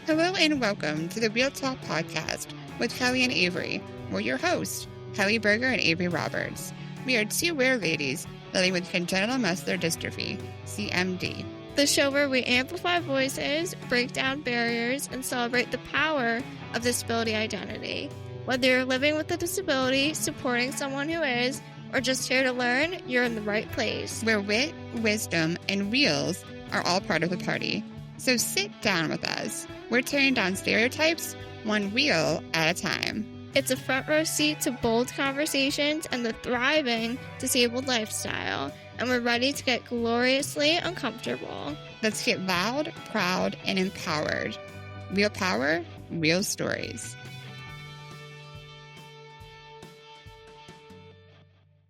Hello and welcome to the Real Talk Podcast with Kelly and Avery. We're your hosts, Kelly Berger and Avery Roberts. We are two rare ladies living with congenital muscular dystrophy, CMD. The show where we amplify voices, break down barriers, and celebrate the power of disability identity. Whether you're living with a disability, supporting someone who is, or just here to learn, you're in the right place. Where wit, wisdom, and reels are all part of the party. So sit down with us. We're tearing down stereotypes, one reel at a time. It's a front row seat to bold conversations and the thriving disabled lifestyle, and we're ready to get gloriously uncomfortable. Let's get loud, proud, and empowered. Real power, real stories.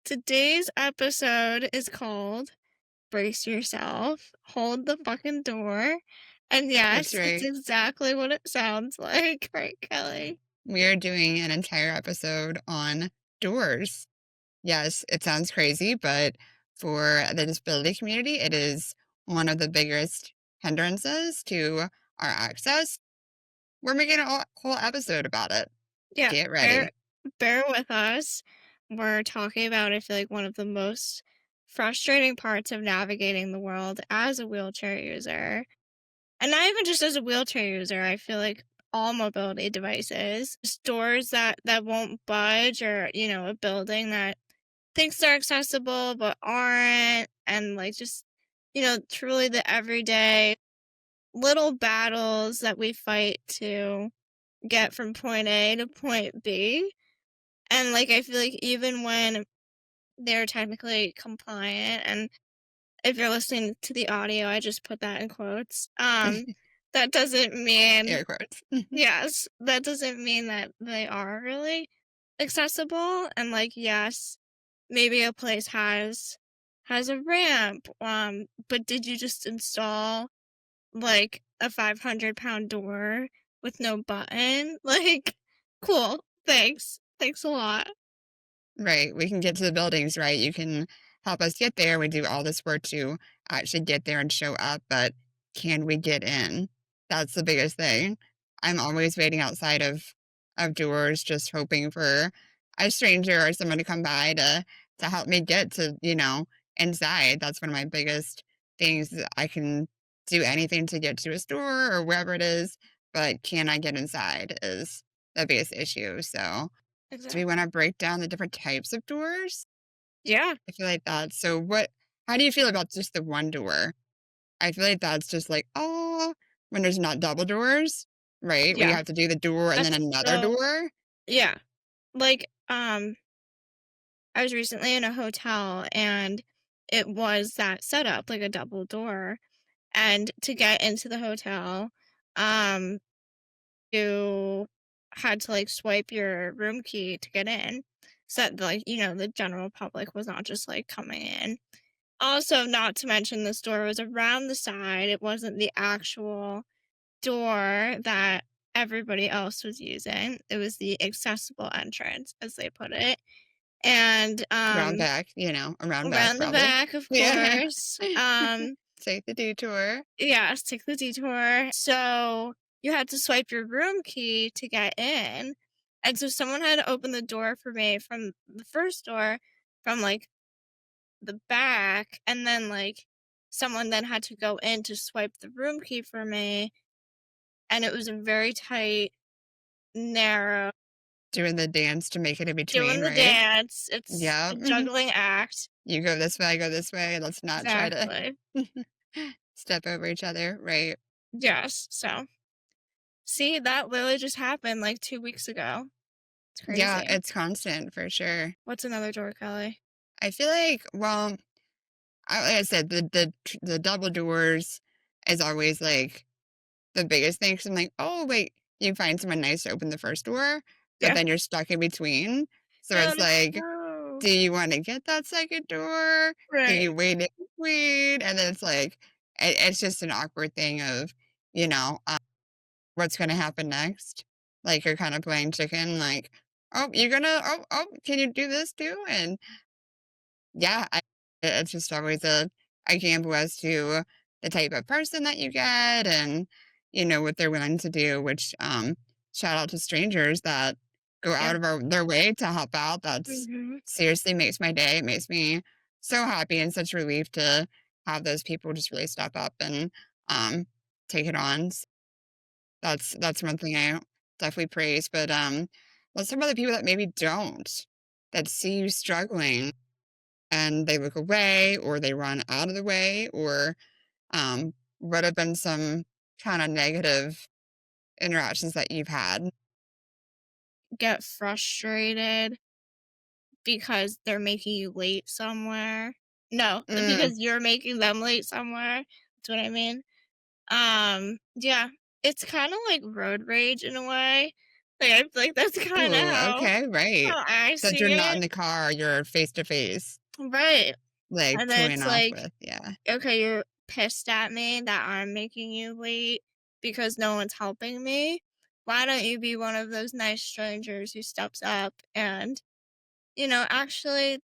Today's episode is called Brace Yourself, Hold the Fucking Door. And yes, That's right. It's exactly what it sounds like, right, Kelly? We are doing an entire episode on doors. Yes, it sounds crazy, but for the disability community, it is one of the biggest hindrances to our access. We're making a whole episode about it. Yeah, Get ready. bear with us. We're talking about, I feel like, one of the most frustrating parts of navigating the world as a wheelchair user. And not even just as a wheelchair user, I feel like all mobility devices, doors that won't budge, or, a building that thinks they're accessible but aren't, and like just, truly the everyday little battles that we fight to get from point A to point B. And like I feel like even when they're technically compliant, and if you're listening to the audio, I just put that in quotes. That doesn't mean Air quotes. yes, that doesn't mean that they are really accessible. And like, yes, maybe a place has a ramp, but did you just install like a 500-pound door with no button? Like, cool, thanks a lot. Right. We can get to the buildings, right? You can help us get there. We do all this work to actually get there and show up, but can we get in? That's the biggest thing. I'm always waiting outside of doors, just hoping for a stranger or someone to come by to help me get to, inside. That's one of my biggest things. I can do anything to get to a store or wherever it is, but can I get inside is the biggest issue. So do we want to break down the different types of doors? Yeah. I feel like that. So how do you feel about just the one door? I feel like that's just like, when there's not double doors, right? Yeah. We have to do the door and then That's another door. Yeah. Like, I was recently in a hotel and it was that setup, like a double door. And to get into the hotel, you had to like swipe your room key to get in. So that like, the general public was not just like coming in. Also, not to mention this door was around the side. It wasn't the actual door that everybody else was using. It was the accessible entrance, as they put it. And Around back, around back, around the probably. back, of Yeah. course. Take the detour. Yes, take the detour. So you had to swipe your room key to get in. And so someone had to open the door for me from the first door, from like the back, and then like someone then had to go in to swipe the room key for me. And it was a very tight, narrow, Doing the dance to make it in between, doing the right? dance. It's Yeah. a juggling act. You go this way, I go this way. Let's not try to Exactly. step over each other, right? Yes. So see, that literally just happened like 2 weeks ago. It's crazy. Yeah, it's constant for sure. What's another door, Kelly? I feel like, well, like I said, the double doors is always like the biggest thing. Cause I'm like, oh wait, you find someone nice to open the first door, but Yeah. then you're stuck in between. So it's like, do you want to get that second door? Do Right. you wait in between? And then it's like, it's just an awkward thing of, what's going to happen next? Like you're kind of playing chicken, like, oh, you're gonna, can you do this too? And yeah, it's just always a gamble as to the type of person that you get and, what they're willing to do, which, shout out to strangers that go Yeah. out of their way to help out. That's Mhm. seriously makes my day. It makes me so happy and such relief to have those people just really step up and, um, take it on. That's one thing I definitely praise, but, let's talk about the people that maybe don't, that see you struggling and they look away or they run out of the way or, what have been some kinda negative interactions that you've had? Get frustrated because they're making you late somewhere. No, Mm, because you're making them late somewhere. That's what I mean. Yeah, it's kind of like road rage in a way. Like I feel like that's kind of ooh, how okay, right. I That see you're not in it. the car, you're face to face, Right. like, And then toying it's off like, with, yeah. okay, you're pissed at me that I'm making you late because no one's helping me. Why don't you be one of those nice strangers who steps up and, actually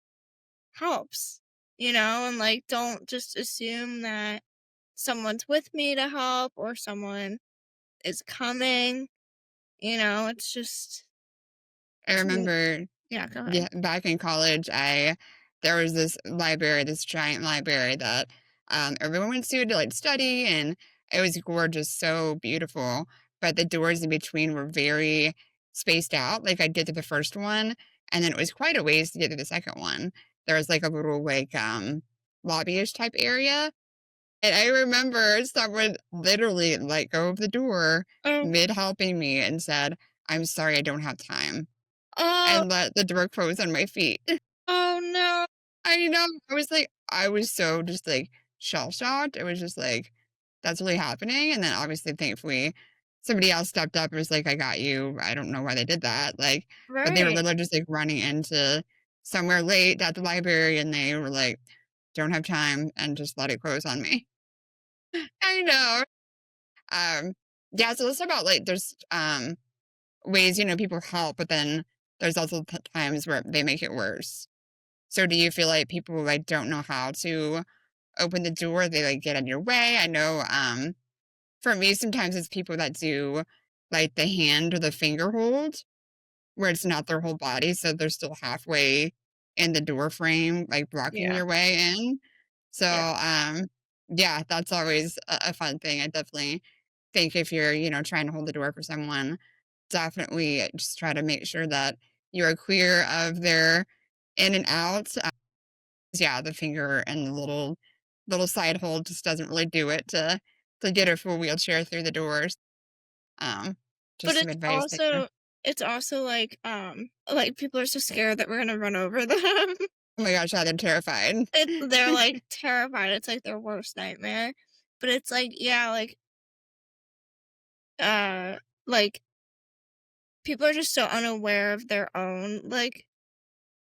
helps, and like don't just assume that someone's with me to help or someone is coming, it's just I to me. remember, Yeah, go ahead. yeah, back in college, I there was this library, this giant library that, everyone went to, like, study, and it was gorgeous, so beautiful, but the doors in between were very spaced out, like, I'd get to the first one, and then it was quite a ways to get to the second one. There was, like, a little, like, lobby-ish type area, and I remember someone literally let go of the door Oh, mid helping me and said, "I'm sorry, I don't have time," oh, and let the door close on my feet. oh no. I know. I was so just like shell shocked. It was just like, that's really happening. And then obviously, thankfully, somebody else stepped up and was like, I got you. I don't know why they did that. Like, but they were Right. literally just like running into somewhere late at the library and they were like, don't have time and just let it close on me. I know. Um, yeah, so let's talk about like there's ways, people help, but then there's also times where they make it worse. So do you feel like people, like, don't know how to open the door? They, like, get in your way? I know, for me, sometimes it's people that do, like, the hand or the finger hold, where it's not their whole body, so they're still halfway in the door frame, like, blocking Yeah. your way in. So, Yeah. yeah, that's always a fun thing. I definitely think if you're, trying to hold the door for someone, definitely just try to make sure that you are clear of their in and out. Yeah, the finger and the little side hold just doesn't really do it to get a full wheelchair through the doors. Um, But just some advice there. it's also like people are so scared that we're gonna run over them. Oh my gosh, yeah, they're terrified. They're like terrified. It's like their worst nightmare. But it's like, yeah, uh like people are just so unaware of their own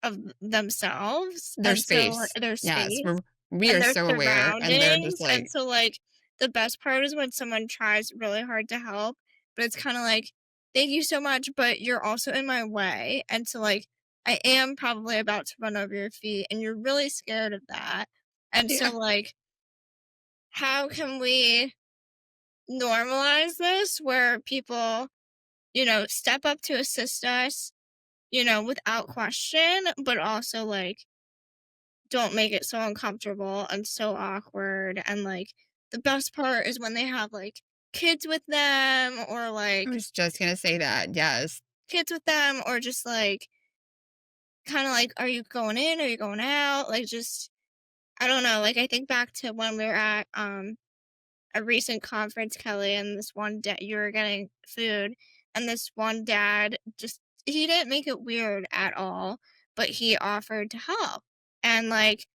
of themselves, Their and so, like, space. their Yes, space we and are their so aware, and they're just surroundings, and like, so, like, the best part is when someone tries really hard to help, but it's kinda like, "Thank you so much, but you're also in my way," and so, like, I am probably about to run over your feet, and you're really scared of that, and so, yeah, like, how can we normalize this where people, step up to assist us, without question, but also, like, don't make it so uncomfortable and so awkward, and, like, the best part is when they have, like, kids with them or, I like was just gonna say that. Yes, kids with them or just, like, kinda like, "Are you going in? Are you going out?" Like, just I don't know, like, I think back to when we were at, a recent conference, Kelly, and this one dad you were getting food, and this one dad just he didn't make it weird at all, but he offered to help and, like,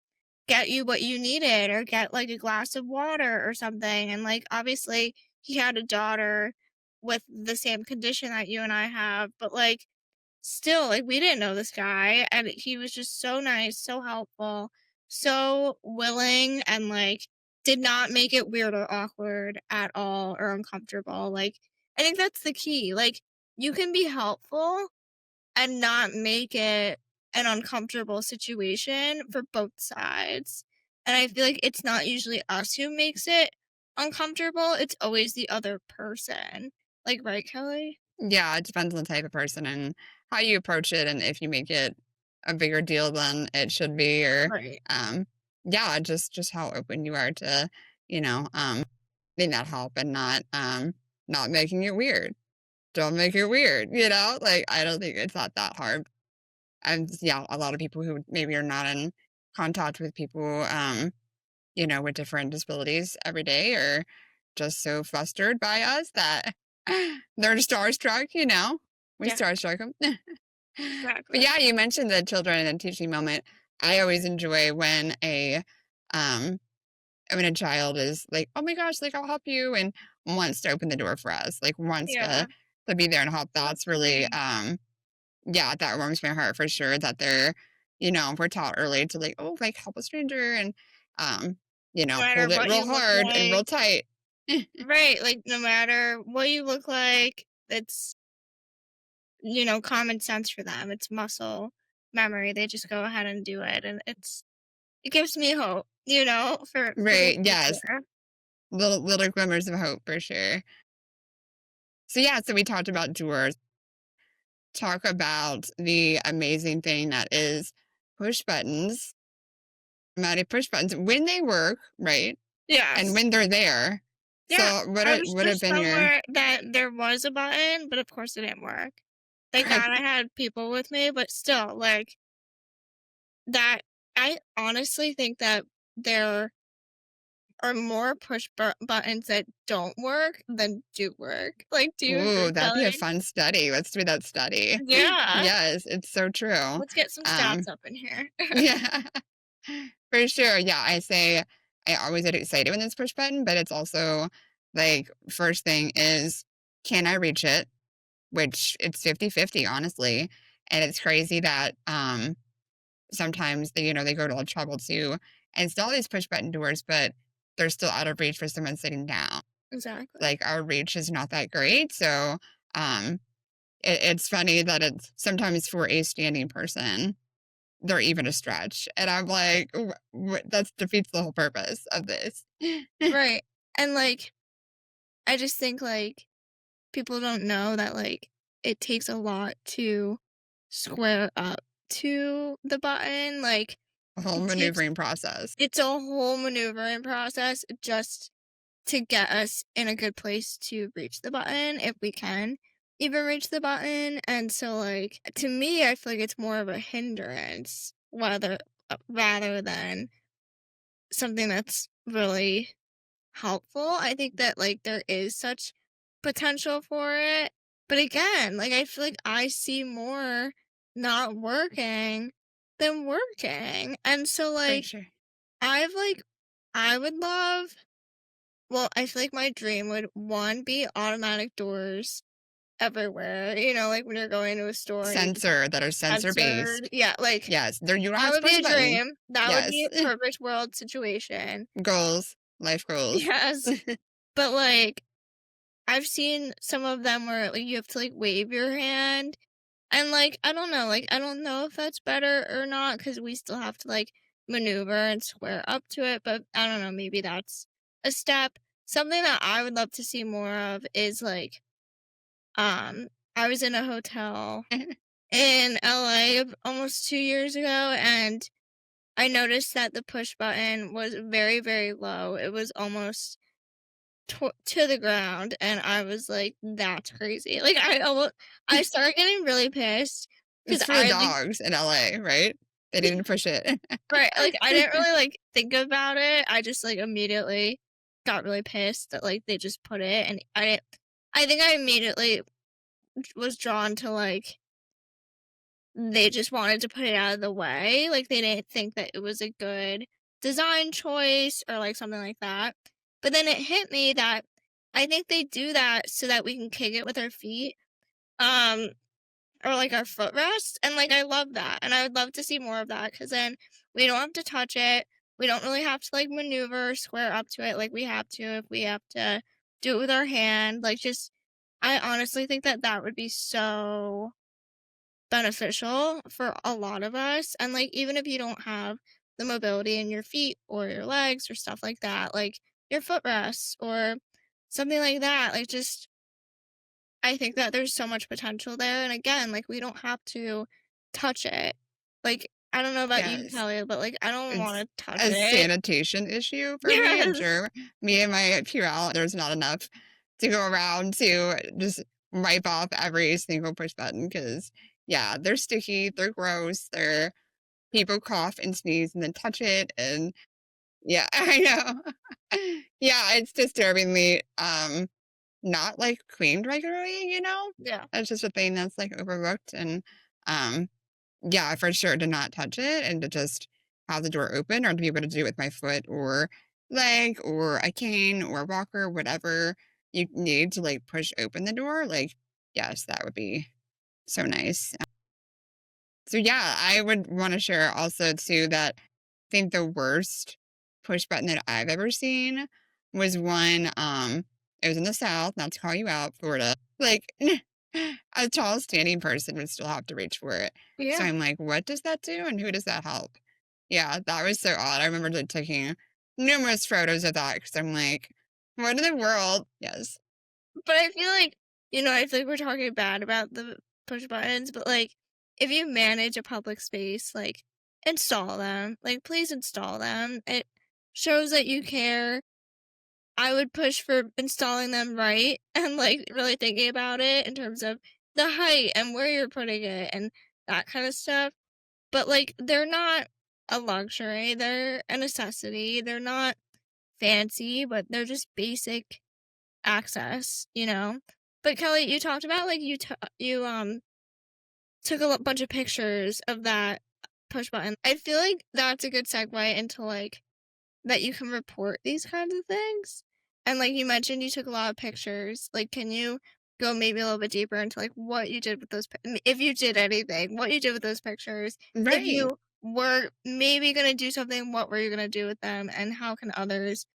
get you what you needed or get, like, a glass of water or something, and, like, obviously, he had a daughter with the same condition that you and I have, but, like, still, like, we didn't know this guy, and he was just so nice, so helpful, so willing, and, like, did not make it weird or awkward at all or uncomfortable, like, I think that's the key, like, you can be helpful and not make it an uncomfortable situation for both sides. And I feel like it's not usually us who makes it uncomfortable, it's always the other person. Like, right, Kelly? Yeah, it depends on the type of person and how you approach it and if you make it a bigger deal than it should be or, Right. um, yeah, just how open you are to, you know, needing that help and not making it weird. Don't make it weird, you know? Like, I don't think it's not that hard. And yeah, a lot of people who maybe are not in contact with people, with different disabilities every day are just so flustered by us that they're starstruck, you know? We Yeah, starstruck them. But exactly. yeah, you mentioned the children and teaching moment. I always enjoy um, when a child is like, "Oh my gosh, like, I'll help you," and wants to open the door for us, like, wants Yeah, to be there and help. that's That's really, great. yeah, that warms my heart for sure that they're we're taught early to, like, "Oh, like, help a stranger," and, um, No matter hold it what real you look hard and real like. tight. Right, like, no matter what you look like, it's, common sense for them. It's muscle memory. They just go ahead and do it, and it gives me hope, for the Right, yes. future. Little glimmers of hope for sure. So, yeah, so we talked about doors. Talk about the amazing thing that is push buttons, automatic push buttons when they work, right? And Yes. when they're there. Yeah, So I was what have just been your somewhere that there was a button, but of course it didn't work. Thank God I had people with me, but still, like, that I honestly think that there are more buttons that don't work than do work. Like, do you Ooh, agree, that'd be a Kelly? fun study. Let's do that study. Yeah. Yes, it's so true. Let's get some Um, stats up in here. yeah, for sure. Yeah, I say I always get excited when it's push button, but it's also like first thing is can I reach it? Which it's 50-50, honestly. And it's crazy that sometimes they go to all trouble to install these push button doors, but they're still out of reach for someone sitting down. Exactly. Like our reach is not that great. So um it's funny that it's sometimes for a standing person, they're even a stretch. And I'm like, that defeats the whole purpose of this. Right. And, like, I just think, like, people don't know that, like, it takes a lot to square up to the button, like, A whole it takes maneuvering process. it's a whole maneuvering process just to get us in a good place to reach the button, if we can even reach the button, and so, like, to me, I feel like it's more of a hindrance rather than something that's really helpful. I think that, like, there is such potential for it, but again, like, I feel like I see more not working than working, and so, For like, sure. I've, like I would love well, I feel like my dream would, 1, be automatic doors everywhere, like, when you're going to a store and you just Sensor that are sensor censored. based. Yeah, like, Yes. There you don't that have to would be push a a button. dream. That would be Yes. a perfect world situation. Goals, life goals. Yes, but, like, I've seen some of them where, like, you have to, like, wave your hand, and, like, I don't know if that's better or not because we still have to, like, maneuver and square up to it, but I don't know, maybe that's a step. Something that I would love to see more of is, like, um, I was in a hotel in LA almost 2 years ago, and I noticed that the push button was very, very low. It was almost to the ground, and I was like, "That's crazy." Like, I started getting really pissed because It's for the dogs in LA, right? They didn't push it. right, like, I didn't really, like, think about it. I just, like, immediately got really pissed that, like, they just put it, and I think I immediately was drawn to, like, they just wanted to put it out of the way, like, they didn't think that it was a good design choice or, like, something like that. But then it hit me that I think they do that so that we can kick it with our feet, um, or, like, our footrest, and, like, I love that, and I would love to see more of that because then we don't have to touch it, we don't really have to, like, maneuver, square up to it like we have to if we have to do it with our hand, like, just I honestly think that that would be so beneficial for a lot of us, and, like, even if you don't have the mobility in your feet or your legs or stuff like that, like, your footrests or something like that. Like, just I think that there's so much potential there, and again, like, we don't have to touch it. Like, I don't know about you, Yes. Kelly, but, like, I don't It's wanna touch a it. sanitation issue for me, I'm Yes. sure. Me and my Purell, there's not enough to go around to just wipe off every single push button because, yeah, they're sticky, they're gross, they're people cough and sneeze and then touch it, and yeah, I know. Yeah, it's disturbingly, not, like, cleaned regularly, you know? Yeah. That's just a thing that's, like, overlooked, and, um yeah, for sure, to not touch it and to just have the door open or to be able to do it with my foot or leg or a cane or a walker, whatever you need to, like, push open the door, like, yes, that would be so nice. So, yeah, I would wanna share also too that I think the worst push button that I've ever seen was one, it was in the South, not to call you out, Florida. Like, a tall standing person would still have to reach for it. So Yeah. I'm like, "What does that do, and who does that help?" Yeah, that was so odd. I remember, like, taking numerous photos of that because 'cause I'm like, "What in the world?" Yes. But I feel like, I feel like we're talking bad about the push buttons, but, like, if you manage a public space, like, install them. Like, please install them. It shows that you care. I would push for installing them right and, like, really thinking about it in terms of the height and where you're putting it and that kinda stuff. But, like, they're not a luxury, they're a necessity. They're not fancy, but they're just basic access, you know? But Kelly, you talked about, like, you took a bunch of pictures of that push button. I feel like that's a good segue into, like, that you can report these kinds of things. And, like, you mentioned you took a lot of pictures. Like, can you go maybe a little bit deeper into, like, what you did with those if you did anything, what you did with those pictures? If Right. you were maybe gonna do something, what were you gonna do with them, and how can others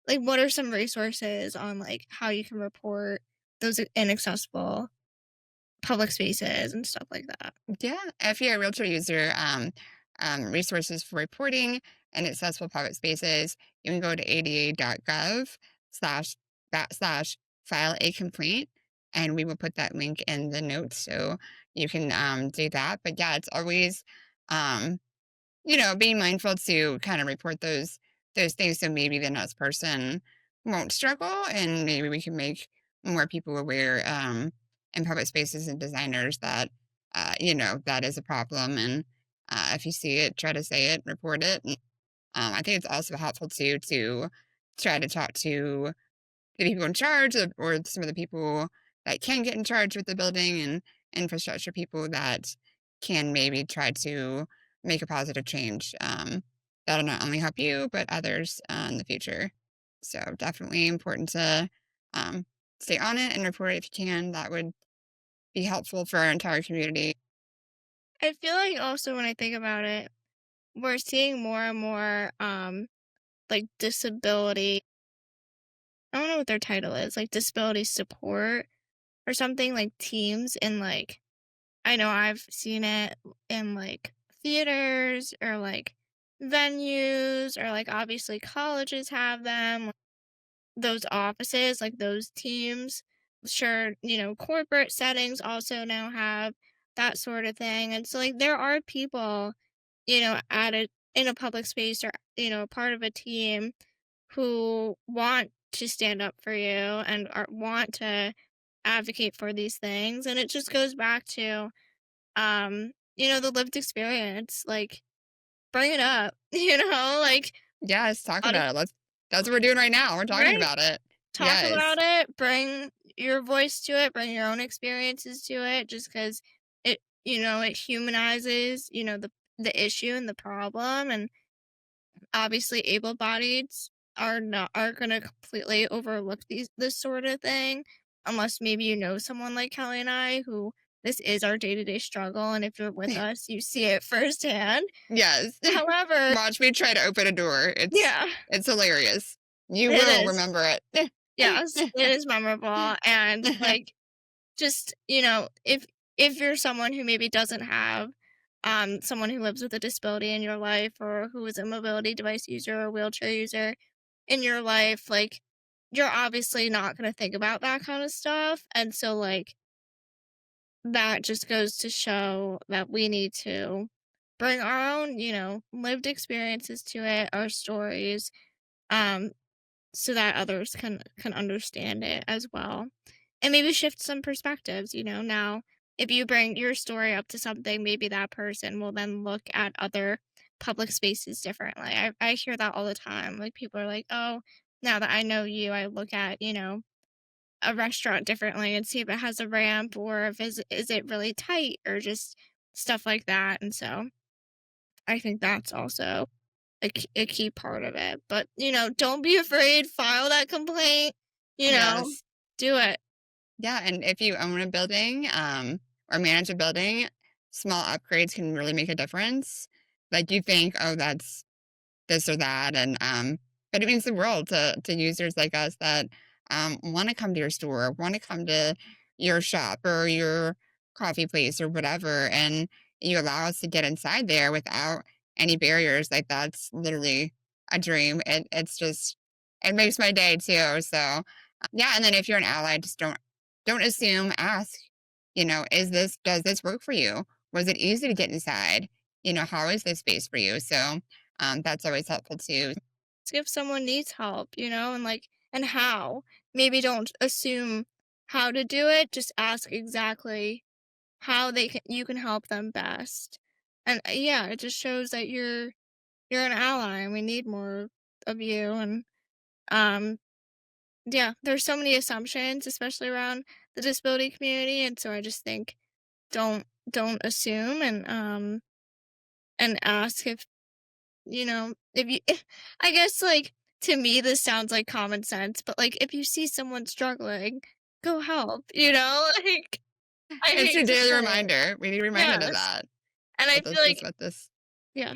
like, what are some resources on, like, how you can report those inaccessible public spaces and stuff like that? Yeah, if you're a wheelchair user, resources for reporting and accessible public spaces, you can go to ada.gov slash backslash file a complaint, and we will put that link in the notes so you can do that. But yeah, it's always um, being mindful to kind of report those things so maybe the next person won't struggle and maybe we can make more people aware in public spaces and designers that that is a problem and if you see it, try to say it, report it. And, I think it's also helpful too to try to talk to the people in charge or some of the people that can get in charge with the building and infrastructure people that can maybe try to make a positive change that'll not only help you but others in the future. So definitely important to um, stay on it and report it if you can. That would be helpful for our entire community. I feel like also when I think about it, we're seeing more and more, like, disability I don't know what their title is, like, disability support or something, like, teams in, like I know I've seen it in, like, theaters or, like, venues or, like, obviously colleges have them. Those offices, like those teams. Sure, corporate settings also now have that sort of thing. And so like there are people, at a in a public space or, part of a team who want to stand up for you and want to advocate for these things. And it just goes back to the lived experience. Like bring it up, like Yes, talk a lot of about it. That's what we're doing right now. We're talking right. about it. Talk Yes. about it, bring your voice to it, bring your own experiences to it just because it humanizes, the issue and the problem, and obviously able-bodieds are gonna completely overlook this sort of thing, unless maybe you know someone like Kelly and I who this is our day-to-day struggle, and if you're with us, you see it firsthand. Yes. However Watch me try to open a door. yeah, It's hilarious. You it will is. remember it. Yes, it is memorable, and, like, just if you're someone who maybe doesn't have someone who lives with a disability in your life or who is a mobility device user or wheelchair user, in your life, like, you're obviously not gonna think about that kind of stuff, and so, like, that just goes to show that we need to bring our own, lived experiences to it, our stories, um, so that others can understand it as well. And maybe shift some perspectives, now if you bring your story up to something, maybe that person will then look at other public spaces differently. I hear that all the time. Like people are like, oh, now that I know you, I look at, a restaurant differently and see if it has a ramp or if is it really tight or just stuff like that. And so I think that's also a key part of it. But, don't be afraid, file that complaint, you know, Yes. do it. Yeah, and if you own a building, or manage a building, small upgrades can really make a difference. Like, you think, "Oh, that's this or that," and, but it means the world to users like us that, wanna come to your store, wanna come to your shop or your coffee place or whatever, and you allow us to get inside there without any barriers, like, that's literally a dream. It's just it makes my day too, so, yeah, and then if you're an ally, just don't assume, ask, "Is this does this work for you? Was it easy to get inside? How is this space for you?" So, that's always helpful too. See if someone needs help, and like, and how. Maybe don't assume how to do it, just ask exactly how you can help them best. And yeah, it just shows that you're an ally and we need more of you. And um yeah, there's so many assumptions, especially around the disability community. And so I just think don't assume and ask if you I guess, like, to me, this sounds like common sense, but, like, if you see someone struggling, go help, Like, I It's hate your to daily say it. reminder. We need reminded of Yes, that. and I But feel this is like what yeah,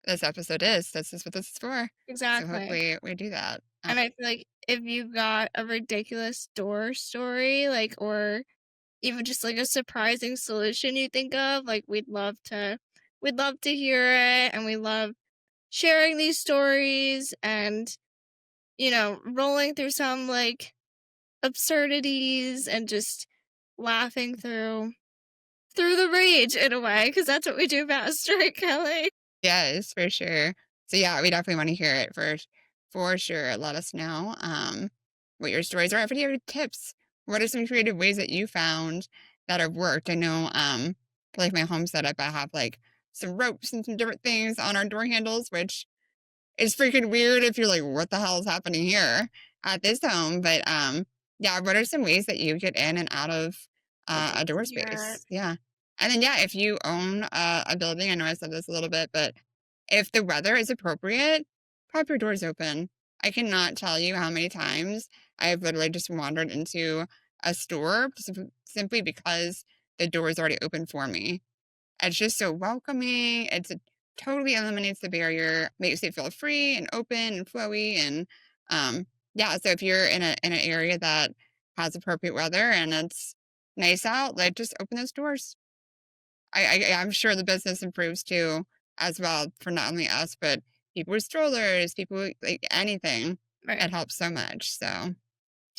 this episode is. This is what this is for. So exactly, hopefully we do that. and I feel like if you've got a ridiculous door story, like, or even just, like, a surprising solution you think of, like, we'd love to hear it, and we love sharing these stories and, rolling through some, like, absurdities and just laughing through the rage in a way, because that's what we do best, right, Kelly? Yes, for sure. So yeah, we definitely want to hear it for sure. Let us know what your stories are. If you have tips, what are some creative ways that you found that have worked? I know for like my home setup, I have like some ropes and some different things on our door handles, which it's freaking weird if you're like, "What the hell is happening here at this home?" But, yeah, what are some ways that you get in and out of, I'd a love to door hear it. space? Yeah. And then, yeah, if you own a building, I know I said this a little bit, but if the weather is appropriate, pop your doors open. I cannot tell you how many times I have literally just wandered into a store simply because the door is already open for me. It's just so welcoming. Totally eliminates the barrier, makes it feel free and open and flowy. And yeah, so if you're in an area that has appropriate weather and it's nice out, like just open those doors. I'm sure the business improves too, as well for not only us but people with strollers, people like anything. Right. It helps so much. So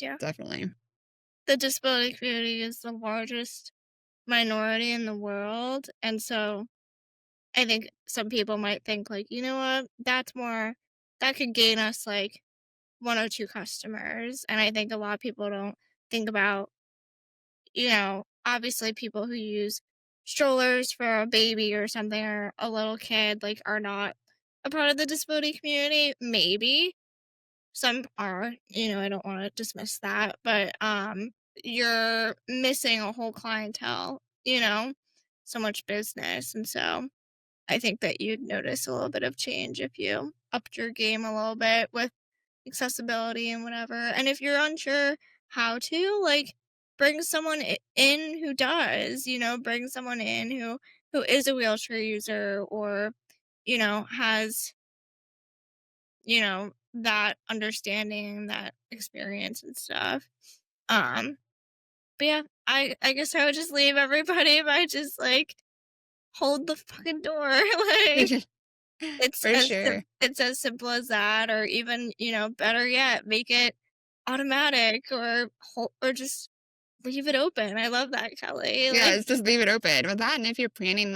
Yeah. definitely. The disability community is the largest minority in the world, and so I think some people might think, like, "You know what? That could gain us, like, 1 or 2 customers," and I think a lot of people don't think about, obviously people who use strollers for a baby or something or a little kid, like, are not a part of the disability community. Maybe some are, I don't want to dismiss that, but you're missing a whole clientele, so much business. And so I think that you'd notice a little bit of change if you upped your game a little bit with accessibility and whatever. And if you're unsure how to, like, bring someone in who does, bring someone in who is a wheelchair user or, has, that understanding, that experience and stuff. Um, but yeah, I guess I would just leave everybody by just like hold the fucking door, like For sure. It's as simple as that, or even, better yet, make it automatic or just leave it open. I love that, Kelly. Yeah, it's just leave it open. With that, and if you're planning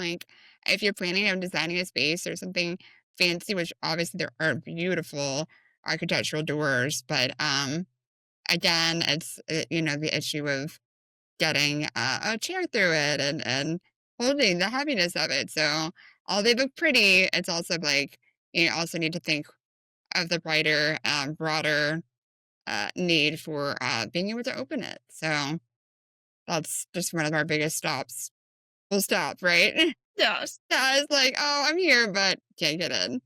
on designing a space or something fancy, which obviously there are beautiful architectural doors, but, again, it's, the issue of getting a chair through it and holding the heaviness of it. So, although they look pretty, it's also like, you also need to think of the brighter, broader, need for, being able to open it. So, that's just one of our biggest stops. Full stop, right? Yes. Yeah, it's like, "Oh, I'm here, but can't get in."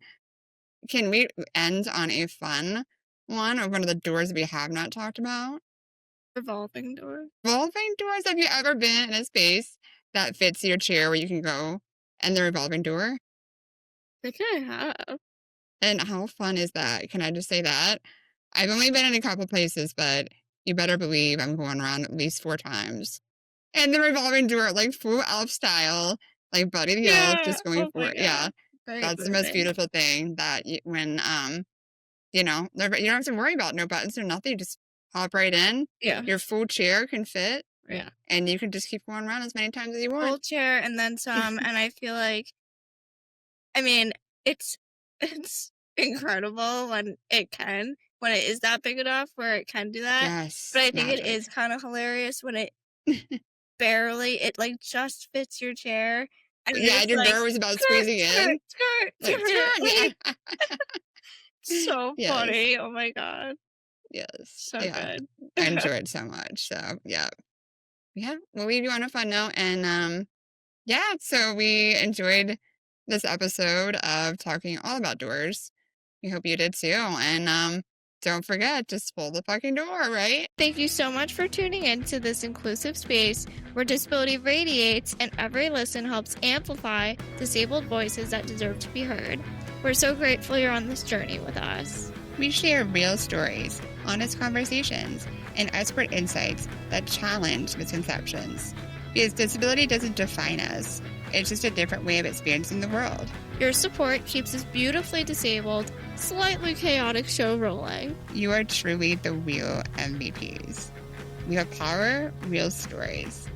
Can we end on a fun one or one of the doors we have not talked about? Revolving door. Revolving doors, have you ever been in a space that fits your chair where you can go and the revolving door? I think I have. And how fun is that? Can I just say that? I've only been in a couple places, but you better believe I'm going around at least 4 times. And the revolving door, like full elf style, like Buddy the Elf, Yeah. just going Oh for my it. god. Yeah, Great that's the most movie. beautiful thing that when you don't have to worry about no buttons or nothing. Just hop right in. Yeah. Your full chair can fit, Yeah. and you can just keep going around as many times as you want. Full chair and then some, and I feel like, I mean, it's it's incredible when it is that big enough where it can do that. But Yes, I think it magic. is kind of hilarious when it like just fits your chair and then Yeah, it's your like nerve is about skirt, squeezing skirt, in. skirt, Like, skirt. turn. Like so Yes, funny. Oh my god. yes, So yeah. good. I enjoy it so much. So yeah, yeah. We'll leave you on a fun note, and yeah. So we enjoyed this episode of talking all about doors. We hope you did too, and don't forget, just pull the fucking door, right? Thank you so much for tuning in to this inclusive space where disability radiates and every listen helps amplify disabled voices that deserve to be heard. We're so grateful you're on this journey with us. We share real stories, honest conversations, and expert insights that challenge misconceptions. Because disability doesn't define us, it's just a different way of experiencing the world. Your support keeps this beautifully disabled, slightly chaotic show rolling. You are truly the real MVPs. We have power, real stories.